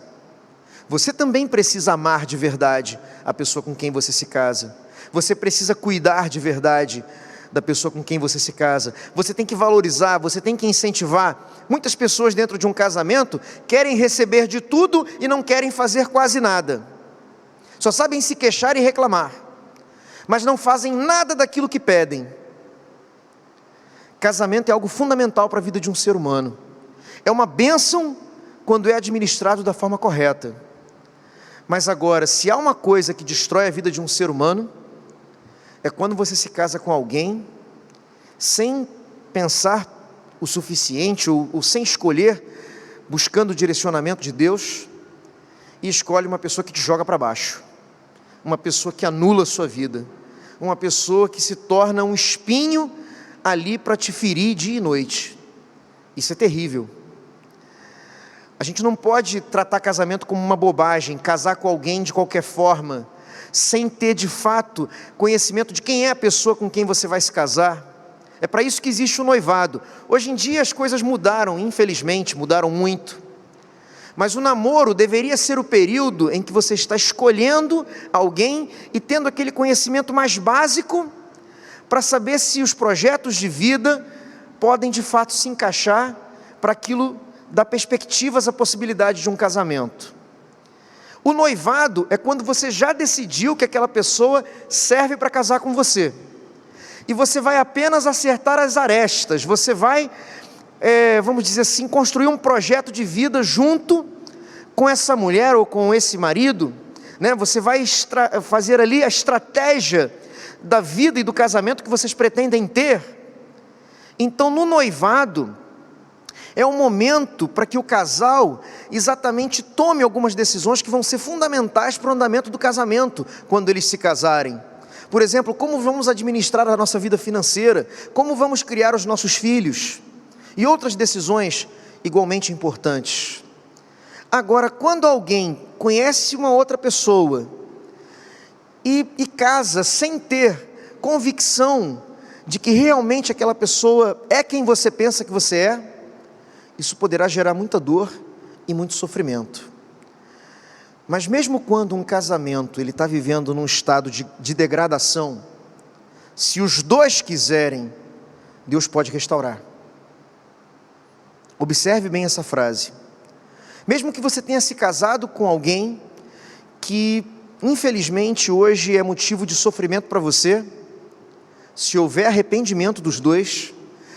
Você também precisa amar de verdade a pessoa com quem você se casa. Você precisa cuidar de verdade da pessoa com quem você se casa. Você tem que valorizar, você tem que incentivar. Muitas pessoas dentro de um casamento querem receber de tudo e não querem fazer quase nada. Só sabem se queixar e reclamar, mas não fazem nada daquilo que pedem. Casamento é algo fundamental para a vida de um ser humano. É uma bênção quando é administrado da forma correta. Mas agora, se há uma coisa que destrói a vida de um ser humano, é quando você se casa com alguém sem pensar o suficiente ou sem escolher, buscando o direcionamento de Deus, e escolhe uma pessoa que te joga para baixo, uma pessoa que anula a sua vida, uma pessoa que se torna um espinho ali para te ferir dia e noite. Isso é terrível. A gente não pode tratar casamento como uma bobagem, casar com alguém de qualquer forma, sem ter de fato conhecimento de quem é a pessoa com quem você vai se casar. É para isso que existe o noivado. Hoje em dia as coisas mudaram, infelizmente, mudaram muito. Mas o namoro deveria ser o período em que você está escolhendo alguém e tendo aquele conhecimento mais básico para saber se os projetos de vida podem de fato se encaixar para aquilo, dar perspectivas à possibilidade de um casamento. O noivado é quando você já decidiu que aquela pessoa serve para casar com você, e você vai apenas acertar as arestas, você vai, vamos dizer assim, construir um projeto de vida junto com essa mulher ou com esse marido, né? Você vai fazer ali a estratégia da vida e do casamento que vocês pretendem ter. Então, no noivado, é um momento para que o casal exatamente tome algumas decisões que vão ser fundamentais para o andamento do casamento, quando eles se casarem. Por exemplo, como vamos administrar a nossa vida financeira, como vamos criar os nossos filhos, e outras decisões igualmente importantes. Agora, quando alguém conhece uma outra pessoa e casa sem ter convicção de que realmente aquela pessoa é quem você pensa que você é, isso poderá gerar muita dor e muito sofrimento. Mas mesmo quando um casamento ele está vivendo num estado de degradação, se os dois quiserem, Deus pode restaurar. Observe bem essa frase. Mesmo que você tenha se casado com alguém que infelizmente hoje é motivo de sofrimento para você, se houver arrependimento dos dois,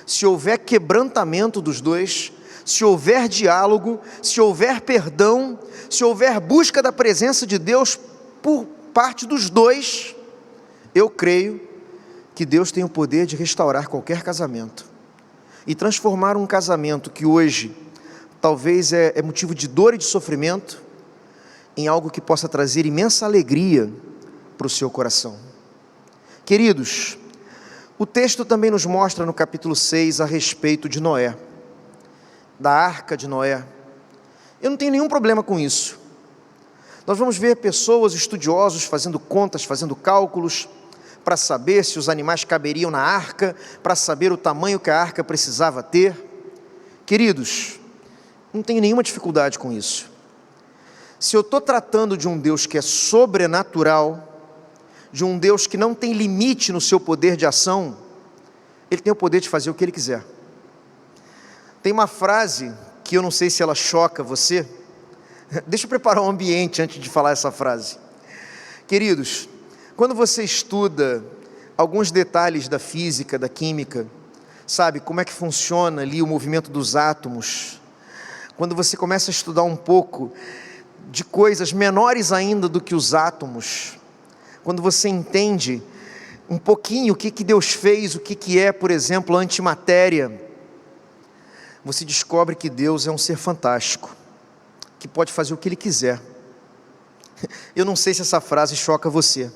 se houver quebrantamento dos dois, se houver diálogo, se houver perdão, se houver busca da presença de Deus por parte dos dois, eu creio que Deus tem o poder de restaurar qualquer casamento e transformar um casamento que hoje talvez é motivo de dor e de sofrimento em algo que possa trazer imensa alegria para o seu coração. Queridos, o texto também nos mostra no capítulo 6 a respeito de Noé, da arca de Noé. Eu não tenho nenhum problema com isso. Nós vamos ver pessoas, estudiosos, fazendo contas, fazendo cálculos, para saber se os animais caberiam na arca, para saber o tamanho que a arca precisava ter. Queridos, não tenho nenhuma dificuldade com isso. Se eu estou tratando de um Deus que é sobrenatural, de um Deus que não tem limite no seu poder de ação, Ele tem o poder de fazer o que Ele quiser. Tem uma frase que eu não sei se ela choca você. Deixa eu preparar um ambiente antes de falar essa frase. Queridos, quando você estuda alguns detalhes da física, da química, sabe como é que funciona ali o movimento dos átomos, quando você começa a estudar um pouco de coisas menores ainda do que os átomos, quando você entende um pouquinho o que Deus fez, o que é, por exemplo, a antimatéria, você descobre que Deus é um ser fantástico, que pode fazer o que Ele quiser. Eu não sei se essa frase choca você,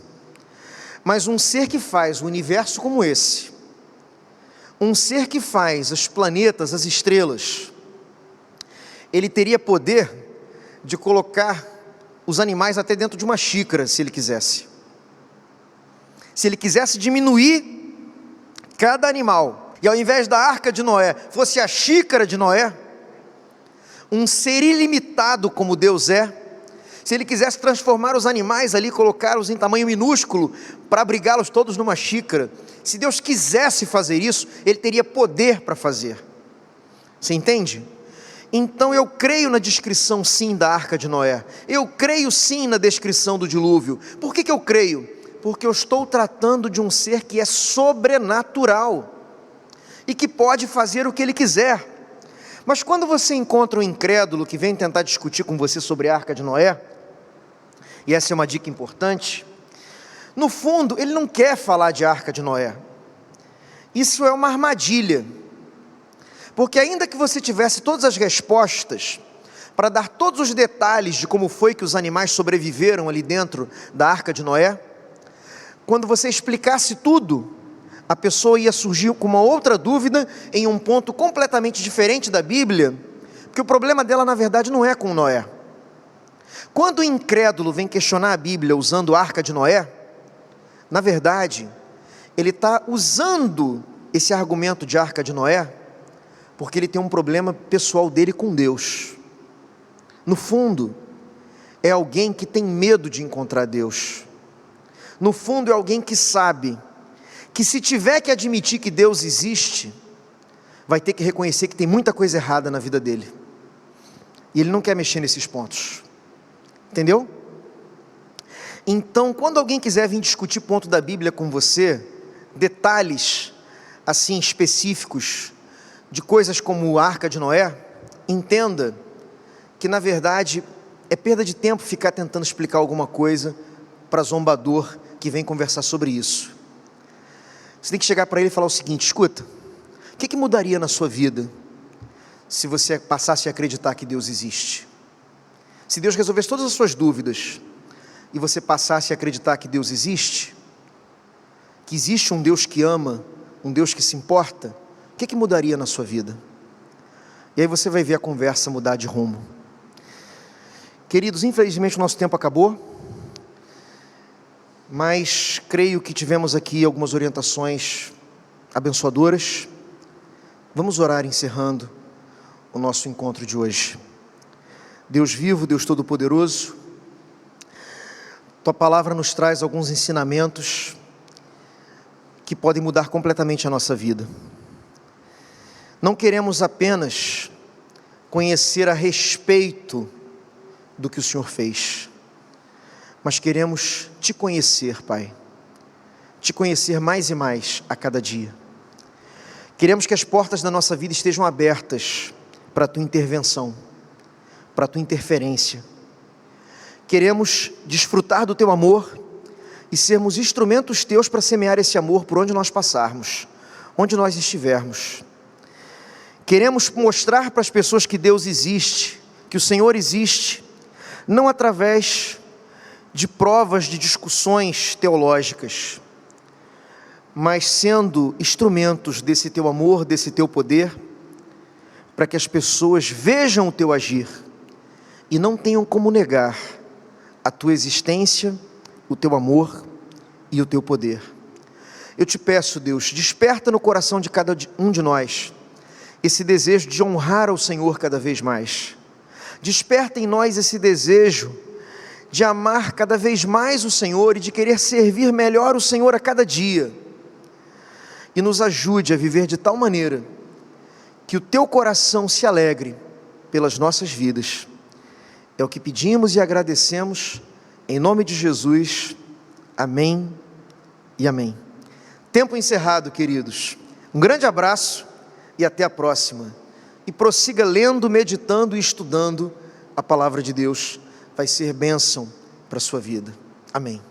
mas um ser que faz o universo como esse, um ser que faz os planetas, as estrelas, Ele teria poder de colocar os animais até dentro de uma xícara, se Ele quisesse. Se Ele quisesse diminuir cada animal, e ao invés da arca de Noé, fosse a xícara de Noé, um ser ilimitado como Deus é, Se Ele quisesse transformar os animais ali, colocá-los em tamanho minúsculo, para abrigá-los todos numa xícara, se Deus quisesse fazer isso, Ele teria poder para fazer. Você entende? Então eu creio na descrição sim da Arca de Noé, eu creio sim na descrição do dilúvio. Por que eu creio? Porque eu estou tratando de um ser que é sobrenatural, e que pode fazer o que Ele quiser. Mas quando você encontra um incrédulo que vem tentar discutir com você sobre a Arca de Noé, e essa é uma dica importante, no fundo ele não quer falar de Arca de Noé. Isso é uma armadilha, porque ainda que você tivesse todas as respostas, para dar todos os detalhes de como foi que os animais sobreviveram ali dentro da Arca de Noé, quando você explicasse tudo, a pessoa ia surgir com uma outra dúvida em um ponto completamente diferente da Bíblia, porque o problema dela na verdade não é com Noé. Quando o incrédulo vem questionar a Bíblia usando a Arca de Noé, na verdade, ele está usando esse argumento de Arca de Noé, porque ele tem um problema pessoal dele com Deus. No fundo, é alguém que tem medo de encontrar Deus. No fundo, é alguém que sabe que se tiver que admitir que Deus existe, vai ter que reconhecer que tem muita coisa errada na vida dele, e ele não quer mexer nesses pontos, entendeu? Então, quando alguém quiser vir discutir ponto da Bíblia com você, detalhes assim específicos, de coisas como a Arca de Noé, entenda que na verdade é perda de tempo ficar tentando explicar alguma coisa para zombador que vem conversar sobre isso. Você tem que chegar para ele e falar o seguinte: escuta, o que mudaria na sua vida se você passasse a acreditar que Deus existe? Se Deus resolvesse todas as suas dúvidas e você passasse a acreditar que Deus existe, que existe um Deus que ama, um Deus que se importa, o que mudaria na sua vida? E aí você vai ver a conversa mudar de rumo. Queridos, infelizmente o nosso tempo acabou, mas creio que tivemos aqui algumas orientações abençoadoras. Vamos orar encerrando o nosso encontro de hoje. Deus vivo, Deus Todo-Poderoso, Tua palavra nos traz alguns ensinamentos que podem mudar completamente a nossa vida. Não queremos apenas conhecer a respeito do que o Senhor fez, mas queremos Te conhecer, Pai, Te conhecer mais e mais a cada dia. Queremos que as portas da nossa vida estejam abertas para a Tua intervenção, para a Tua interferência. Queremos desfrutar do Teu amor e sermos instrumentos Teus para semear esse amor por onde nós passarmos, onde nós estivermos. Queremos mostrar para as pessoas que Deus existe, que o Senhor existe, não através de provas, de discussões teológicas, mas sendo instrumentos desse Teu amor, desse Teu poder, para que as pessoas vejam o Teu agir e não tenham como negar a Tua existência, o Teu amor e o Teu poder. Eu Te peço, Deus, desperta no coração de cada um de nós esse desejo de honrar ao Senhor cada vez mais. Desperta em nós esse desejo de amar cada vez mais o Senhor e de querer servir melhor o Senhor a cada dia. E nos ajude a viver de tal maneira que o Teu coração se alegre pelas nossas vidas. É o que pedimos e agradecemos, em nome de Jesus. Amém e amém. Tempo encerrado, queridos. Um grande abraço e até a próxima. E prossiga lendo, meditando e estudando a palavra de Deus. Vai ser bênção para a sua vida. Amém.